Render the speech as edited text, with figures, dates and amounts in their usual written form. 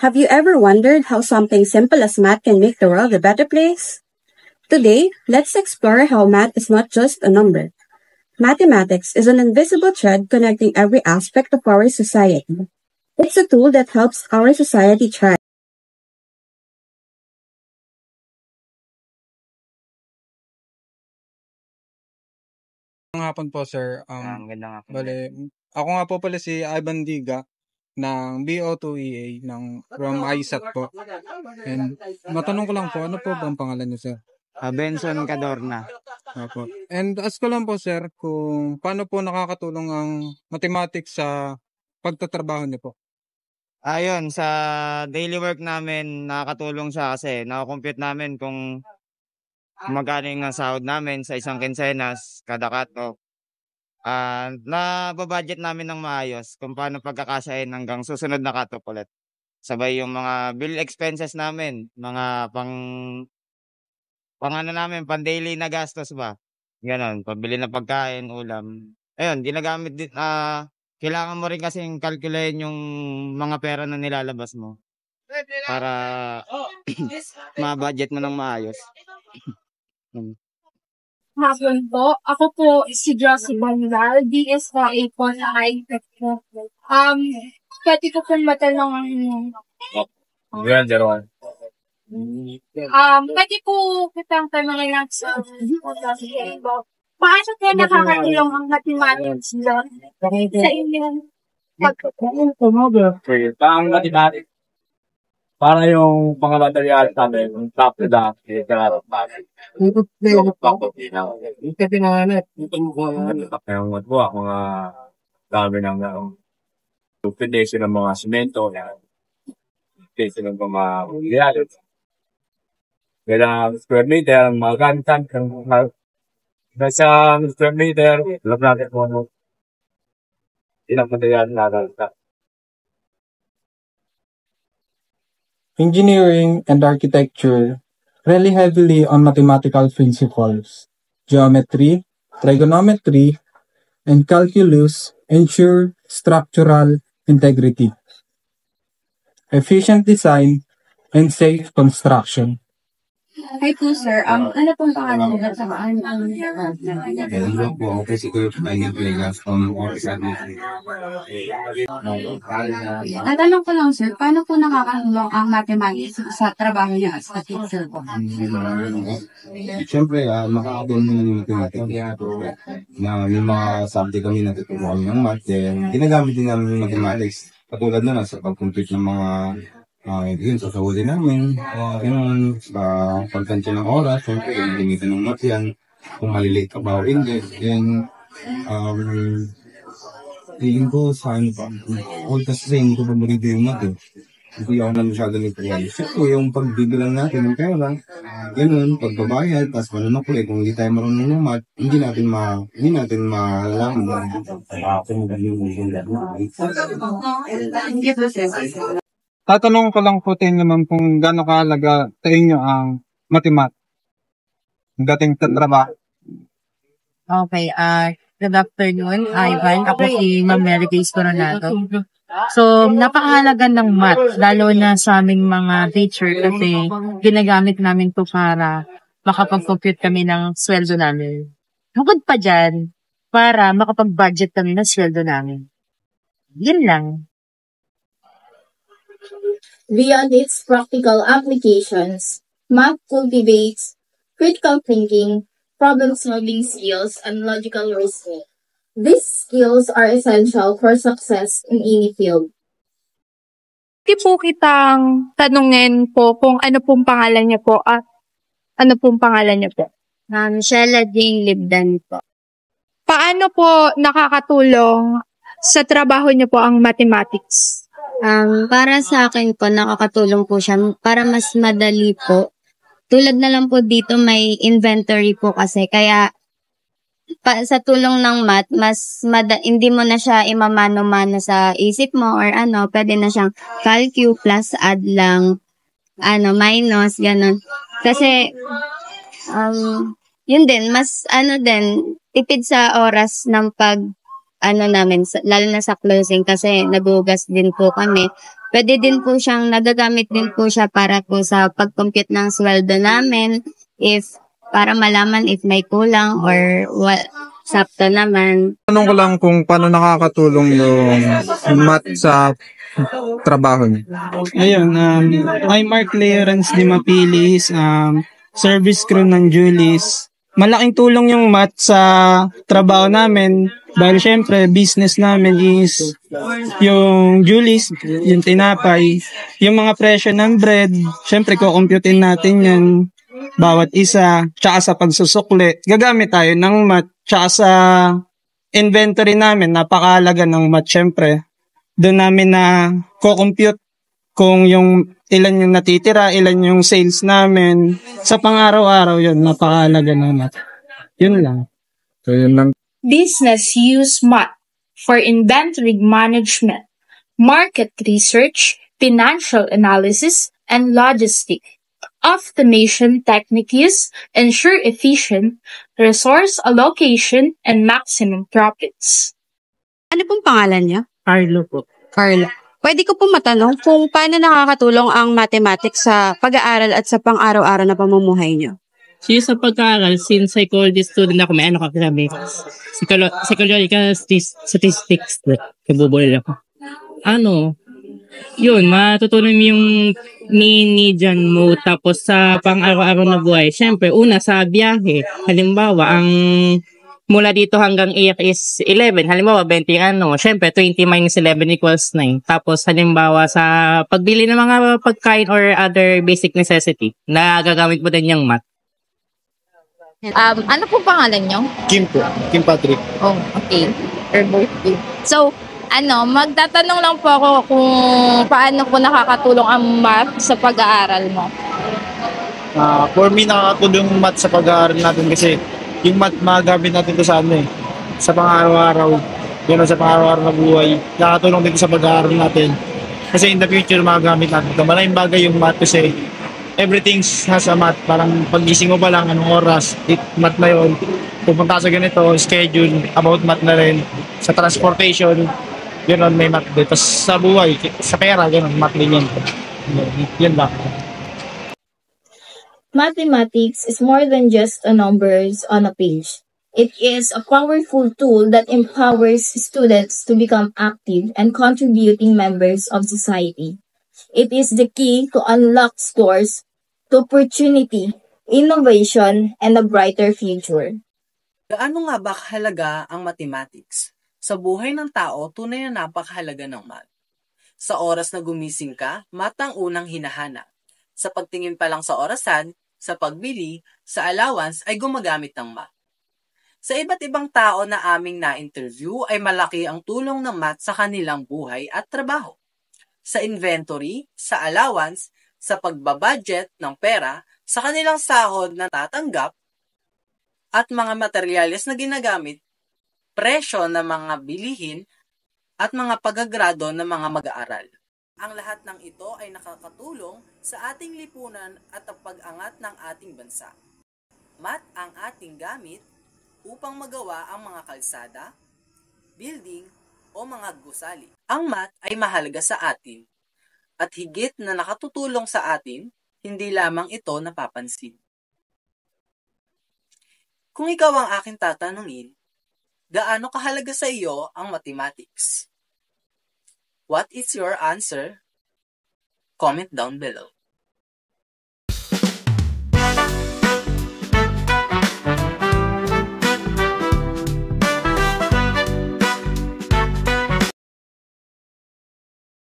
Have you ever wondered how something simple as math can make the world a better place? Today, let's explore how math is not just a number. Mathematics is an invisible thread connecting every aspect of our society. It's a tool that helps our society thrive. Magandang hapon po, sir. Magandang hapon. Bale, ako nga po pala si Ivan Diga ng BO2EA from ISAT po. And matanong ko lang po, ano po ba ang pangalan niyo, sir? Benson Cadorna. Opo. And ask ko lang po, sir, kung paano po nakakatulong ang mathematics sa pagtatrabaho niyo po. Ayun, sa daily work namin, nakakatulong siya kasi nakakompute namin kung magkano yung sahod namin sa isang kinsenas, kada cut-off. Nababudget namin ng maayos kung paano pagkakasahin hanggang susunod na cut-off ulit. Sabay yung mga bill expenses namin, mga pang daily na gastos ba? Ganon, pabili na pagkain, ulam. Ayun, ginagamit din, kailangan mo rin kasing calculate yung mga pera na nilalabas mo para ma-budget mo ng maayos. Hapon po. Ako po si Josie Banlar, DS4A po na high-tech po. Pwede ko po matanong pwede po kitang tanongin lang sa paano kayo nakakatulong ang mathematics doon sa inyong Ang mathematics, para yung mga material namin, yung top to down, mga dami ng foundation ng mga simento, foundation ng mga material. Kailangan square meter, mga gantan, nasa square meter, alam natin kung ano, ilang material na nagalita. Engineering and architecture rely heavily on mathematical principles. Geometry, trigonometry, and calculus ensure structural integrity, efficient design, and safe construction. Hi po, sir. Ano pong pangalan nila sa Hello po, ako po si Kuya Pagay Vegas from Orsad. Natanong ko lang, sir, paano po nakakatulong ang mathematics sa trabaho niya as a teacher po? Siyempre, makakatulong naman yung mathematics. Na yung mga subject kami natutunan kami ng math, ginagamit din namin yung mathematics. Katulad na sa pag-compute ng mga yun, sasahuli namin. Yun, sa pagtansya ng oras, siyempre, yung limitan ng math yan. Kung malilate ka ba o hindi. Then, tingin ko sa ano pa. All kasi hindi ko pa marito yung math eh. Hindi ako na masyado nagpagay. So, yung pagbibilang natin ng pera, ganun, pagbabayad, tapos manunukli, kung hindi tayo marunong ng math, hindi natin malalaman. Tatanong ko lang po tayo naman kung gaano kahalaga sa inyo ang mathematics dating sa trabaho. Okay, good afternoon, Ivan. Ako si Ma'am Mary Grace Coronado. So, napakahalaga ng math, lalo na sa aming mga teacher kasi ginagamit namin to para makapag-compute kami ng sweldo namin. Bukod pa dyan, para makapag-budget kami ng sweldo namin. Yun lang. Beyond its practical applications, math cultivates critical thinking, problem-solving skills, and logical reasoning. These skills are essential for success in any field. Pwede po kitang tanungin po kung ano pong pangalan niya po at ano pong pangalan niya po? Sheila Jane Libdan po. Paano po nakakatulong sa trabaho niyo po ang mathematics? Para sa akin po, nakakatulong po siya para mas madali po. Tulad na lang po dito may inventory po kasi kaya sa tulong ng math, hindi mo na siya imamano-mano sa isip mo or ano, pwede na siyang calcu plus add lang, minus, ganun. Kasi, yun din, mas tipid sa oras ng namin, lalo na sa closing kasi nabugas din po kami. Pwede din po siyang, nagagamit din po siya para po sa pag-compute ng sweldo namin, if, para malaman if may kulang or sakto naman. Tanong ko lang kung paano nakakatulong yung math sa trabaho niyo. Ayun, I'm Mark Leorance Di Mapilis, service crew ng Julis. Malaking tulong yung math sa trabaho namin dahil syempre business namin is yung Julis, yung tinapay, yung mga presyo ng bread, syempre kukumputin natin yan bawat isa, tsaka sa pagsusukli. Gagamit tayo ng math, tsaka sa inventory namin, napakahalaga ng math syempre. Doon namin na kukompute kung yung ilan yung natitira, ilan yung sales namin. Sa pang-araw-araw yun, napakahalaga ng math. Yun lang. So, yun lang. Business use math for inventory management, market research, financial analysis, and logistics. Automation techniques ensure efficient resource allocation and maximum profits. Ano pong pangalan niya? Carlo po. Carla. Pwede ko pong matanong kung paano nakakatulong ang mathematics sa pag-aaral at sa pang-araw-araw na pamumuhay niyo? Sa pag-aaral, since psychology student ako, may ano ka sabi, psychological statistics, kabubol ako. Yun, matutunan yung ni-dyan mo, tapos sa pang-araw-araw na buhay. Siyempre, una sa biyahe, halimbawa, ang mula dito hanggang A is 11. Halimbawa, 20 Siyempre, 20 minus 11 equals 9. Tapos, halimbawa, sa pagbili ng mga pagkain or other basic necessity, na gagamit mo din yung math. Ano po pangalan nyo? Kim po. Kim Patrick. Oh, okay. So, magtatanong lang po ako kung paano po nakakatulong ang math sa pag-aaral mo. For me, nakakatulong yung math sa pag-aaral natin kasi yung math magagamit natin ito sa sa pang-araw-araw. Yun sa pang-araw-araw na buhay. Nakakatulong dito sa pag-aaral natin. Kasi in the future, magagamit natin ito. Maraming bagay yung math kasi everything has a math. Parang pagising mo pa lang, anong oras, math na yun. Pupunta sa ganito, schedule, about math na rin. Sa transportation, yun may math din. Tapos sa buhay, sa pera, yun, math din yun. Yun lang. Mathematics is more than just numbers on a page. It is a powerful tool that empowers students to become active and contributing members of society. It is the key to unlock doors to opportunity, innovation, and a brighter future. Gaano nga ba kahalaga ang mathematics? Sa buhay ng tao, tunay na napakahalaga ng math. Sa oras na gumising ka, math ang unang hinahanap. Sa pagtingin pa lang sa orasan, sa pagbili, sa allowance ay gumagamit ng math. Sa iba't ibang tao na aming na-interview ay malaki ang tulong ng math sa kanilang buhay at trabaho. Sa inventory, sa allowance, sa pagbabudget ng pera, sa kanilang sahod na tatanggap, at mga materyales na ginagamit, presyo ng mga bilihin, at mga pagagrado ng mga mag-aaral. Ang lahat ng ito ay nakakatulong sa ating lipunan at ang pag-angat ng ating bansa. Math ang ating gamit upang magawa ang mga kalsada, building, o mga gusali. Ang math ay mahalaga sa atin at higit na nakatutulong sa atin, hindi lamang ito napapansin. Kung ikaw ang aking tatanungin, gaano kahalaga sa iyo ang mathematics? What is your answer? Comment down below.